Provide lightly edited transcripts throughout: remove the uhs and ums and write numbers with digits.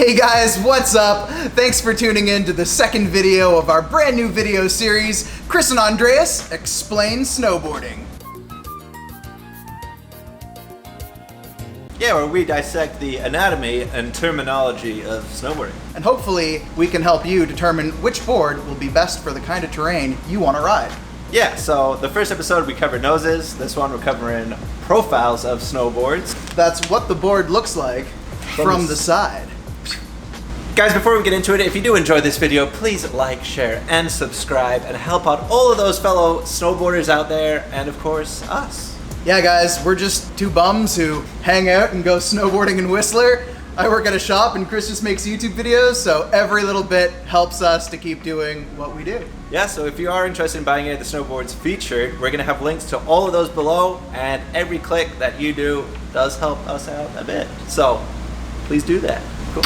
Hey guys, what's up? Thanks for tuning in to the second video of our brand new video series, Chris and Andreas Explain Snowboarding. Yeah, where we dissect the anatomy and terminology of snowboarding. And hopefully we can help you determine which board will be best for the kind of terrain you want to ride. Yeah, so the first episode we covered noses, this one we're covering profiles of snowboards. That's what the board looks like from the side. Guys, before we get into it, if you do enjoy this video, please like, share, and subscribe, and help out all of those fellow snowboarders out there, and of course, us. Yeah guys, we're just two bums who hang out and go snowboarding in Whistler. I work at a shop and Chris just makes YouTube videos, so every little bit helps us to keep doing what we do. Yeah, so if you are interested in buying any of the snowboards featured, we're gonna have links to all of those below, and every click that you do does help us out a bit. So, please do that. Cool.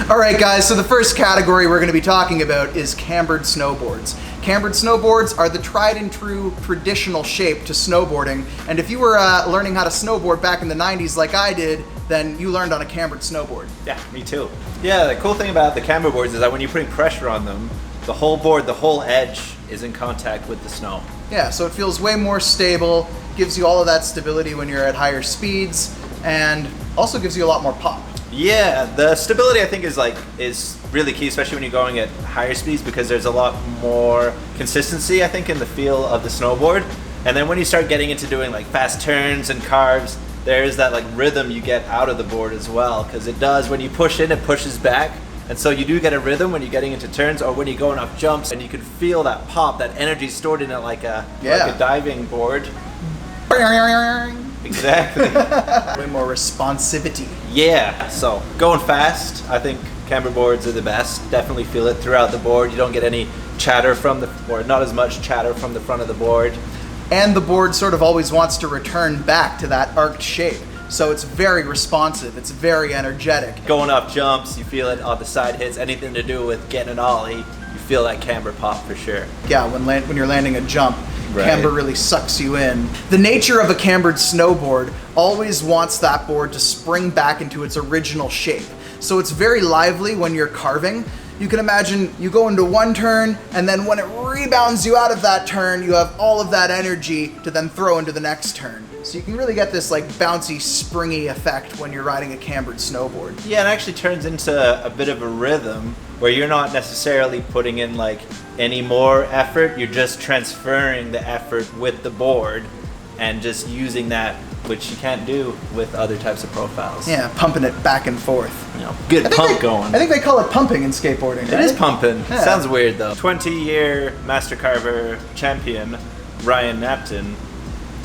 Alright guys, so the first category we're going to be talking about is cambered snowboards. Cambered snowboards are the tried and true traditional shape to snowboarding, and if you were learning how to snowboard back in the 90s like I did, then you learned on a cambered snowboard. Yeah, me too. Yeah, the cool thing about the camber boards is that when you're putting pressure on them, the whole board, the whole edge is in contact with the snow. Yeah, so it feels way more stable, gives you all of that stability when you're at higher speeds, and also gives you a lot more pop. Yeah, the stability I think is really key, especially when you're going at higher speeds, because there's a lot more consistency I think in the feel of the snowboard. And then when you start getting into doing like fast turns and carves, there's that like rhythm you get out of the board as well, because it does, when you push in, it pushes back, and so you do get a rhythm when you're getting into turns or when you're going off jumps, and you can feel that pop, that energy stored in it like a diving board. Exactly. Way more responsivity. Yeah, so going fast, I think camber boards are the best. Definitely feel it throughout the board. You don't get any chatter from the, or not as much chatter from the front of the board. And the board sort of always wants to return back to that arced shape. So it's very responsive, it's very energetic. Going off jumps, you feel it on the side hits, anything to do with getting an ollie, you feel that camber pop for sure. Yeah, when you're landing a jump, camber really sucks you in. The nature of a cambered snowboard always wants that board to spring back into its original shape. So it's very lively when you're carving. You can imagine you go into one turn, and then when it rebounds you out of that turn, you have all of that energy to then throw into the next turn. So you can really get this like bouncy, springy effect when you're riding a cambered snowboard. Yeah, it actually turns into a bit of a rhythm where you're not necessarily putting in like any more effort, you're just transferring the effort with the board and just using that, which you can't do with other types of profiles. Yeah, pumping it back and forth. You know, good pump going. I think they call it pumping in skateboarding. It is pumping. Yeah. Sounds weird though. 20-year Master Carver champion Ryan Napton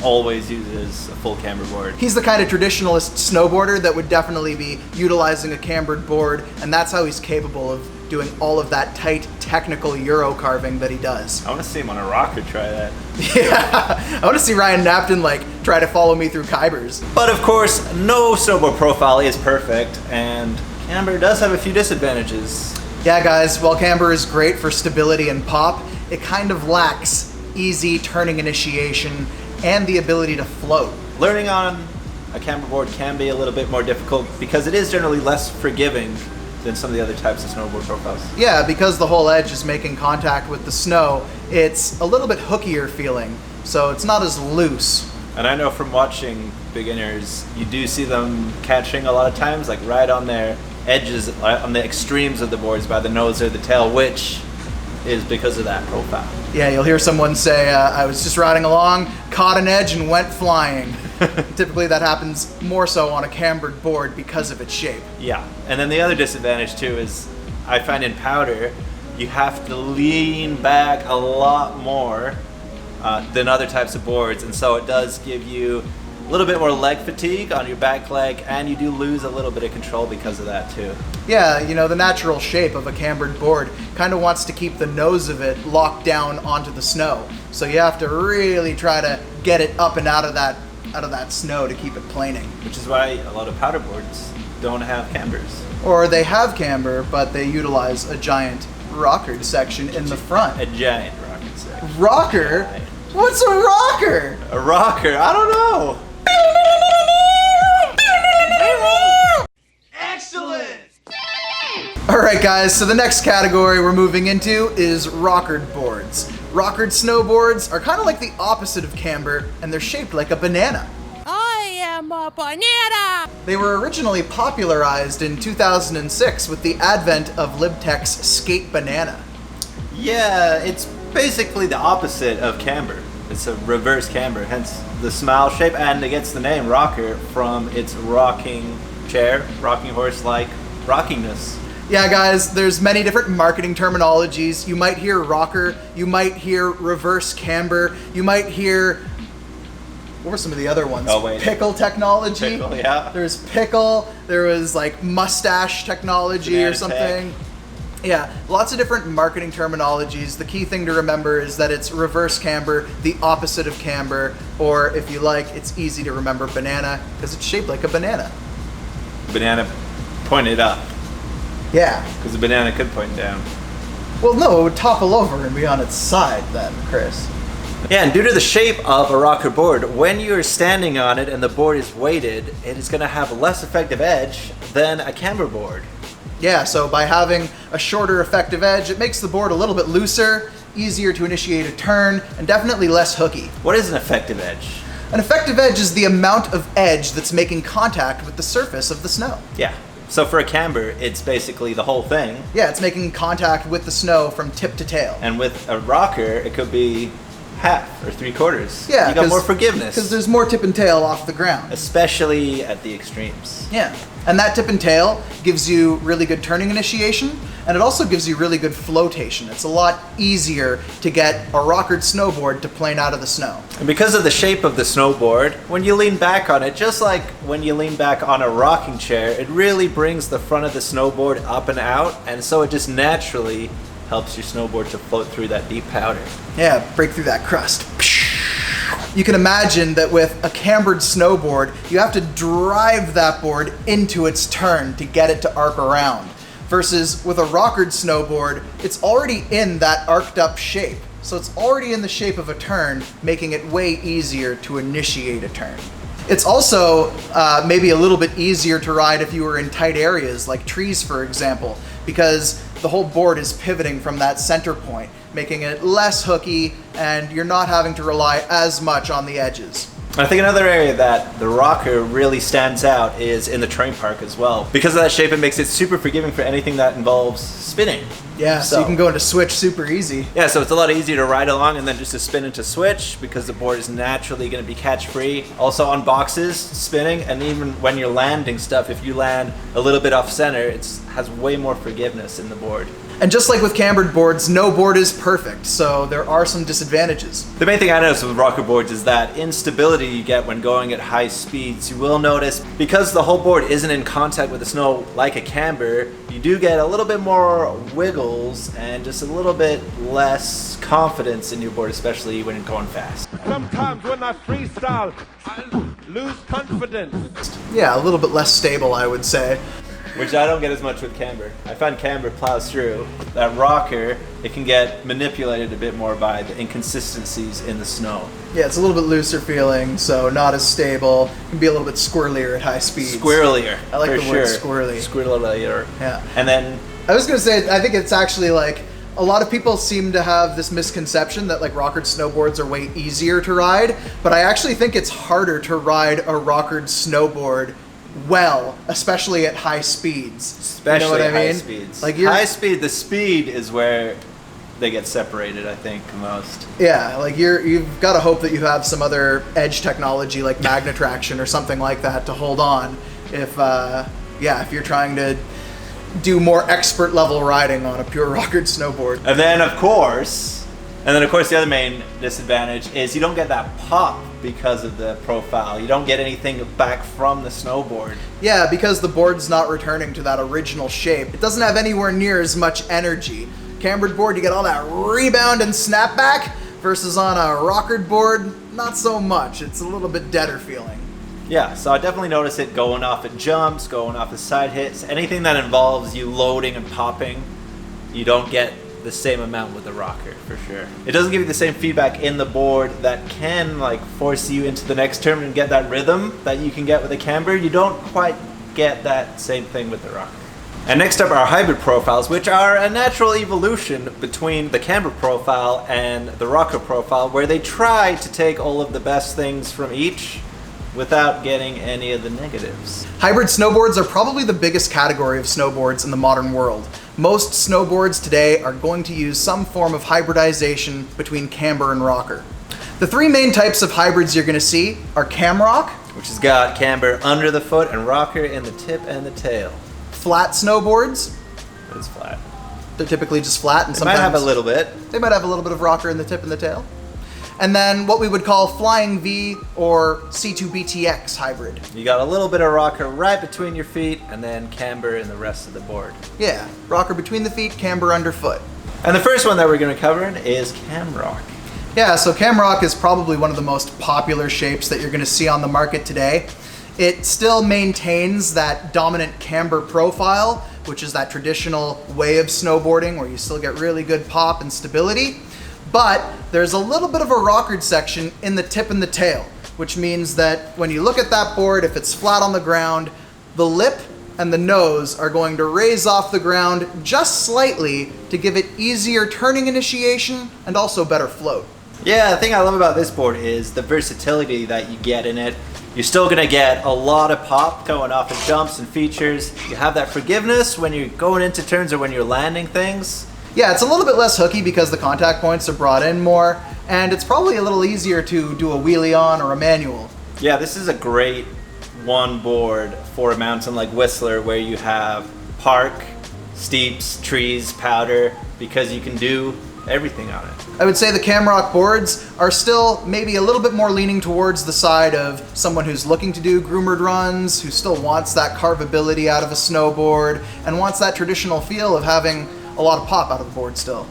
always uses a full camber board. He's the kind of traditionalist snowboarder that would definitely be utilizing a cambered board, and that's how he's capable of doing all of that tight, technical Euro carving that he does. I want to see him on a rocker try that. Yeah, I want to see Ryan Napton like try to follow me through Kybers. But of course, no snowboard profile is perfect, and camber does have a few disadvantages. Yeah guys, while camber is great for stability and pop, it kind of lacks easy turning initiation and the ability to float. Learning on a camber board can be a little bit more difficult because it is generally less forgiving than some of the other types of snowboard profiles. Yeah, because the whole edge is making contact with the snow, it's a little bit hookier feeling, so it's not as loose. And I know from watching beginners, you do see them catching a lot of times, like right on their edges, on the extremes of the boards by the nose or the tail, which is because of that profile. Yeah, you'll hear someone say, I was just riding along, caught an edge and went flying. Typically that happens more so on a cambered board because of its shape. Yeah, and then the other disadvantage too is, I find in powder, you have to lean back a lot more than other types of boards, and so it does give you a little bit more leg fatigue on your back leg, and you do lose a little bit of control because of that too. Yeah, you know, the natural shape of a cambered board kind of wants to keep the nose of it locked down onto the snow. So you have to really try to get it up and out of that snow to keep it planing. Which is why a lot of powder boards don't have cambers. Or they have camber, but they utilize a giant rocker section in the front. A giant rocker section. Rocker? What's a rocker? A rocker? I don't know. Excellent! Alright guys, so the next category we're moving into is rockered boards. Rockered snowboards are kind of like the opposite of camber, and they're shaped like a banana. I am a banana! They were originally popularized in 2006 with the advent of Libtech's Skate Banana. Yeah, it's basically the opposite of camber. It's a reverse camber, hence the smile shape, and it gets the name rocker from its rocking chair, rocking horse-like rockingness. Yeah guys, there's many different marketing terminologies. You might hear rocker, you might hear reverse camber, you might hear, what were some of the other ones? Oh, wait. Pickle technology. Pickle, yeah. There's pickle, there was like mustache technology Banana or something. tech. Yeah, lots of different marketing terminologies. The key thing to remember is that it's reverse camber, the opposite of camber, or if you like, it's easy to remember banana because it's shaped like a banana. Banana pointed up, Yeah. because the banana could point down. Well, no, it would topple over and be on its side then, Chris. Yeah, and due to the shape of a rocker board, when you're standing on it and the board is weighted, it is going to have a less effective edge than a camber board. Yeah, so by having a shorter effective edge, it makes the board a little bit looser, easier to initiate a turn, and definitely less hooky. What is an effective edge? An effective edge is the amount of edge that's making contact with the surface of the snow. Yeah. So for a camber, it's basically the whole thing. Yeah, it's making contact with the snow from tip to tail. And with a rocker, it could be half or 3/4. Yeah, you got more forgiveness. because there's more tip and tail off the ground. Especially at the extremes. Yeah, and that tip and tail gives you really good turning initiation, and it also gives you really good flotation. It's a lot easier to get a rockered snowboard to plane out of the snow. And because of the shape of the snowboard, when you lean back on it, just like when you lean back on a rocking chair, it really brings the front of the snowboard up and out, and so it just naturally helps your snowboard to float through that deep powder. Yeah, break through that crust. You can imagine that with a cambered snowboard, you have to drive that board into its turn to get it to arc around. Versus with a rockered snowboard, it's already in that arced up shape. So it's already in the shape of a turn, making it way easier to initiate a turn. It's also maybe a little bit easier to ride if you were in tight areas, like trees for example, because the whole board is pivoting from that center point, making it less hooky, and you're not having to rely as much on the edges. I think another area that the rocker really stands out is in the terrain park as well. Because of that shape, it makes it super forgiving for anything that involves spinning. Yeah, so you can go into switch super easy. Yeah, so it's a lot easier to ride along and then just to spin into switch because the board is naturally going to be catch free. Also on boxes, spinning, and even when you're landing stuff, if you land a little bit off center, it has way more forgiveness in the board. And just like with cambered boards, no board is perfect, so there are some disadvantages. The main thing I notice with rocker boards is that instability you get when going at high speeds. You will notice, because the whole board isn't in contact with the snow like a camber, you do get a little bit more wiggles and just a little bit less confidence in your board, especially when you're going fast. Sometimes when I freestyle, I lose confidence. Yeah, a little bit less stable, I would say. Which I don't get as much with camber. I find camber plows through. That rocker, it can get manipulated a bit more by the inconsistencies in the snow. Yeah, it's a little bit looser feeling, so not as stable. Can be a little bit squirrelier at high speeds. Squirrelier. I like for the word sure. squirrely. Squirrelier. Yeah. And then I was gonna say, I think it's actually like, a lot of people seem to have this misconception that like rockered snowboards are way easier to ride, but I actually think it's harder to ride a rockered snowboard well, especially at high speeds. especially you know what high I mean? speeds. Like you're, high speed, the speed is where they get separated, I think, most. yeah, like you've got to hope that you have some other edge technology like magnet traction or something like that to hold on. If if you're trying to do more expert level riding on a pure rockered snowboard. And then of course the other main disadvantage is you don't get that pop because of the profile. You don't get anything back from the snowboard. Yeah, because the board's not returning to that original shape. It doesn't have anywhere near as much energy. Cambered board, you get all that rebound and snapback, versus on a rockered board, not so much. It's a little bit deader feeling. Yeah, so I definitely notice it going off at jumps, going off at side hits, anything that involves you loading and popping, you don't get the same amount with the rocker, for sure. It doesn't give you the same feedback in the board that can like force you into the next turn and get that rhythm that you can get with a camber. You don't quite get that same thing with the rocker. And next up are hybrid profiles, which are a natural evolution between the Camber Profile and the Rocker Profile, where they try to take all of the best things from each without getting any of the negatives. Hybrid snowboards are probably the biggest category of snowboards in the modern world. Most snowboards today are going to use some form of hybridization between camber and rocker. The three main types of hybrids you're going to see are Camrock, which has got camber under the foot and rocker in the tip and the tail. Flat snowboards. It's flat. They're typically just flat, and They sometimes might have a little bit. They might have a little bit of rocker in the tip and the tail. And then what we would call Flying V or C2BTX hybrid. You got a little bit of rocker right between your feet, and then camber in the rest of the board. Yeah, rocker between the feet, camber underfoot. And the first one that we're going to cover is Camrock. Yeah, so Camrock is probably one of the most popular shapes that you're going to see on the market today. It still maintains that dominant camber profile, which is that traditional way of snowboarding where you still get really good pop and stability. But there's a little bit of a rockered section in the tip and the tail, which means that when you look at that board, if it's flat on the ground, the lip and the nose are going to raise off the ground just slightly to give it easier turning initiation and also better float. Yeah, the thing I love about this board is the versatility that you get in it. You're still going to get a lot of pop going off of jumps and features. You have that forgiveness when you're going into turns or when you're landing things. Yeah, it's a little bit less hooky because the contact points are brought in more, and it's probably a little easier to do a wheelie on or a manual. Yeah, this is a great one board for a mountain like Whistler where you have park, steeps, trees, powder, because you can do everything on it. I would say the Camrock boards are still maybe a little bit more leaning towards the side of someone who's looking to do groomered runs, who still wants that carvability out of a snowboard, and wants that traditional feel of having a lot of pop out of the board still.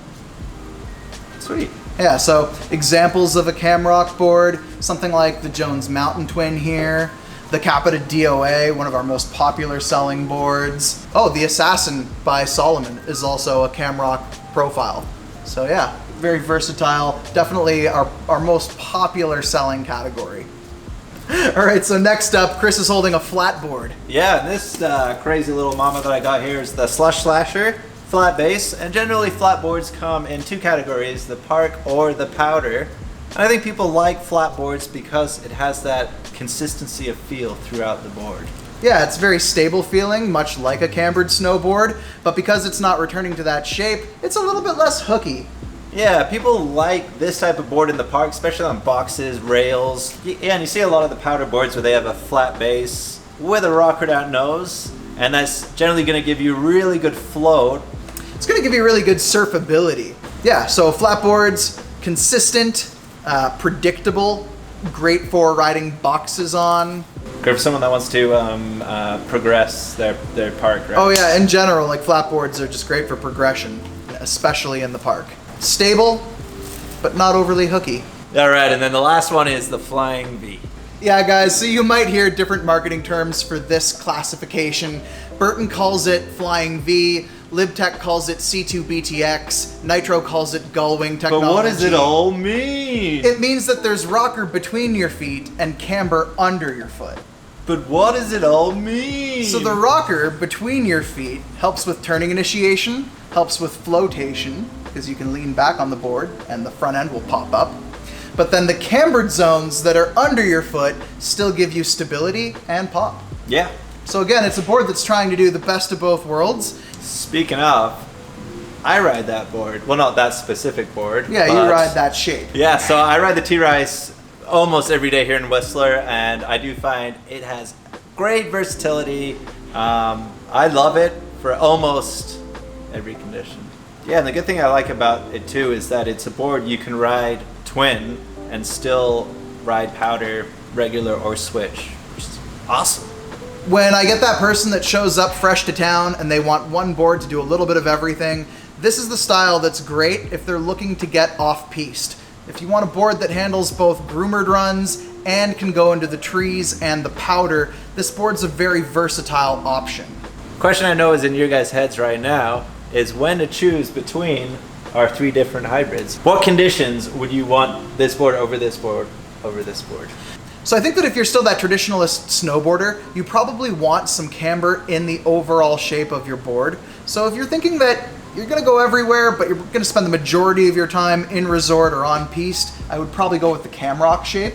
Sweet. Yeah, so examples of a Camrock board, something like the Jones Mountain Twin here, the Capita DOA, one of our most popular selling boards. Oh, the Assassin by Solomon is also a Camrock profile. So yeah, very versatile, definitely our most popular selling category. All right, so next up, Chris is holding a flat board. Yeah, this crazy little mama that I got here is the Slush Slasher flat base, and generally flat boards come in two categories, the park or the powder. And I think people like flat boards because it has that consistency of feel throughout the board. Yeah, it's very stable feeling, much like a cambered snowboard, but because it's not returning to that shape, it's a little bit less hooky. Yeah, people like this type of board in the park, especially on boxes, rails. Yeah, and you see a lot of the powder boards where they have a flat base with a rockered out nose, and that's generally going to give you really good float. It's going to give you really good surfability. Yeah, so flat boards, consistent, predictable, great for riding boxes on. Great for someone that wants to progress their park, right? Oh yeah, in general, like flat boards are just great for progression, especially in the park. Stable, but not overly hooky. All right, and then the last one is the Flying V. Yeah, guys, so you might hear different marketing terms for this classification. Burton calls it Flying V, LibTech calls it C2BTX, Nitro calls it Gullwing technology. But what does it all mean? It means that there's rocker between your feet and camber under your foot. But what does it all mean? So the rocker between your feet helps with turning initiation, helps with flotation, because you can lean back on the board and the front end will pop up. But then the cambered zones that are under your foot still give you stability and pop. Yeah. So again, it's a board that's trying to do the best of both worlds. Speaking of, I ride that board. Well, not that specific board. Yeah, you ride that shape. Yeah, so I ride the T-Rice almost every day here in Whistler, and I do find it has great versatility. I love it for almost every condition. Yeah, and the good thing I like about it too is that it's a board you can ride twin and still ride powder, regular, or switch, which is awesome. When I get that person that shows up fresh to town and they want one board to do a little bit of everything, this is the style that's great if they're looking to get off-piste. If you want a board that handles both groomered runs and can go into the trees and the powder, this board's a very versatile option. Question I know is in your guys' heads right now is when to choose between our three different hybrids. What conditions would you want this board over this board over this board? So I think that if you're still that traditionalist snowboarder, you probably want some camber in the overall shape of your board. So if you're thinking that you're gonna go everywhere, but you're gonna spend the majority of your time in resort or on piste, I would probably go with the Camrock shape.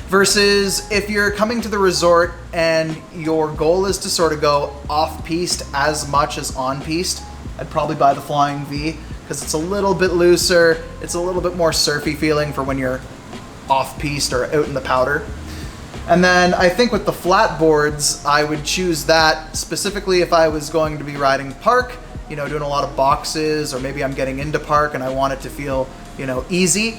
Versus if you're coming to the resort and your goal is to sort of go off piste as much as on piste, I'd probably buy the Flying V because it's a little bit looser, it's a little bit more surfy feeling for when you're off piste or out in the powder. And then I think with the flat boards, I would choose that specifically if I was going to be riding park, you know, doing a lot of boxes, or maybe I'm getting into park and I want it to feel, you know, easy.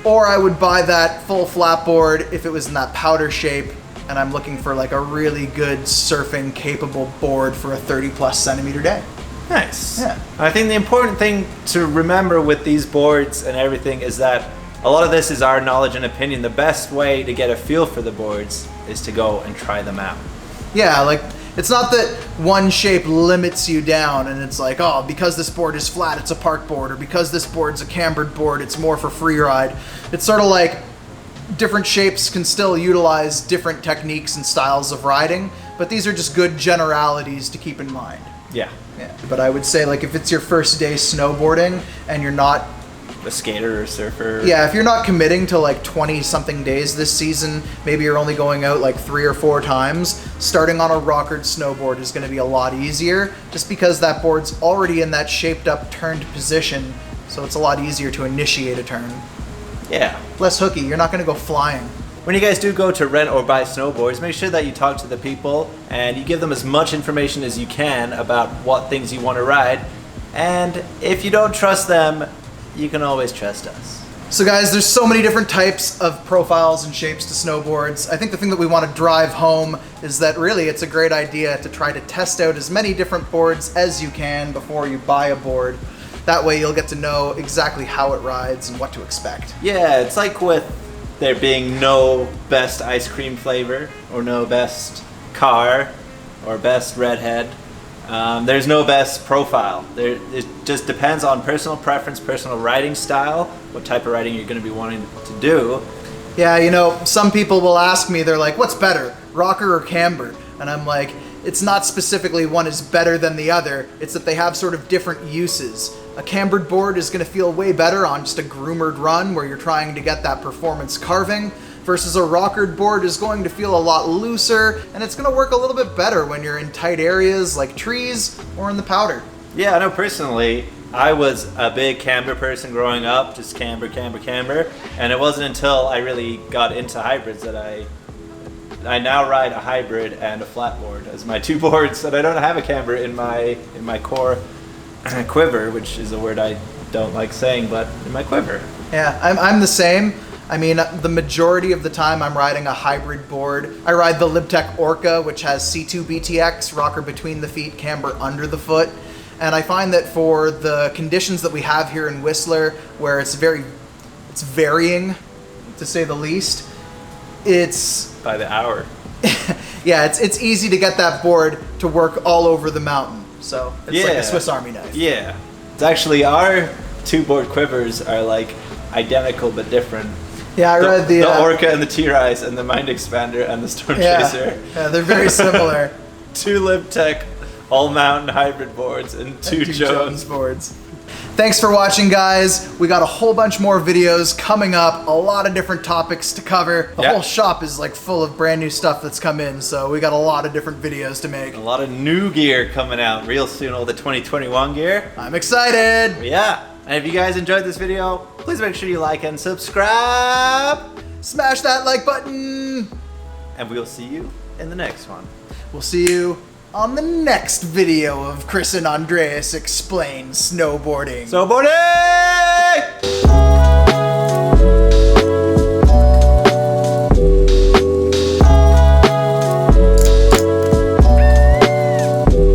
Or I would buy that full flat board if it was in that powder shape and I'm looking for like a really good surfing capable board for a 30+ centimeter day. Nice. Yeah. I think the important thing to remember with these boards and everything is that a lot of this is our knowledge and opinion. The best way to get a feel for the boards is to go and try them out. Yeah, like it's not that one shape limits you down and it's like, oh, because this board is flat, it's a park board, or because this board's a cambered board, it's more for free ride. It's sort of like different shapes can still utilize different techniques and styles of riding, but these are just good generalities to keep in mind. Yeah. Yeah. But I would say, like, if it's your first day snowboarding and you're not A skater or surfer. Yeah, if you're not committing to like 20-something days this season, maybe you're only going out like 3 or 4 times, starting on a rockered snowboard is going to be a lot easier just because that board's already in that shaped up turned position, so it's a lot easier to initiate a turn. Yeah. Less hooky, you're not going to go flying. When you guys do go to rent or buy snowboards, make sure that you talk to the people and you give them as much information as you can about what things you want to ride. And if you don't trust them, you can always trust us. So guys, there's so many different types of profiles and shapes to snowboards. I think the thing that we want to drive home is that really it's a great idea to try to test out as many different boards as you can before you buy a board. That way you'll get to know exactly how it rides and what to expect. Yeah, it's like with there being no best ice cream flavor or no best car or best redhead. There's no best profile. It just depends on personal preference, personal riding style, what type of riding you're going to be wanting to do. Yeah, you know, some people will ask me, they're like, what's better, rocker or camber? And I'm like, it's not specifically one is better than the other, it's that they have sort of different uses. A cambered board is going to feel way better on just a groomered run where you're trying to get that performance carving, versus a rockered board is going to feel a lot looser, and it's going to work a little bit better when you're in tight areas like trees or in the powder. Yeah, I know personally, I was a big camber person growing up, just camber, and it wasn't until I really got into hybrids that I now ride a hybrid and a flat board as my 2 boards, and I don't have a camber in my core quiver, which is a word I don't like saying, but in my quiver. Yeah, I'm the same. I mean, the majority of the time I'm riding a hybrid board. I ride the Libtech Orca, which has C2 BTX, rocker between the feet, camber under the foot. And I find that for the conditions that we have here in Whistler, where it's varying, to say the least, it's... By the hour. Yeah, it's easy to get that board to work all over the mountain. So it's like a Swiss Army knife. Yeah. It's actually, our 2 board quivers are like identical but different. Yeah, I read the Orca and the T-Rise and the Mind Expander and the Storm Chaser. Yeah, they're very similar. 2 Libtech all-mountain hybrid boards and 2 Jones boards. Thanks for watching, guys. We got a whole bunch more videos coming up, a lot of different topics to cover. The whole shop is like full of brand new stuff that's come in, so we got a lot of different videos to make. A lot of new gear coming out real soon, all the 2021 gear. I'm excited. Yeah. And if you guys enjoyed this video, please make sure you like and subscribe. Smash that like button. And we'll see you in the next one. We'll see you on the next video of Chris and Andreas Explain Snowboarding. Snowboarding!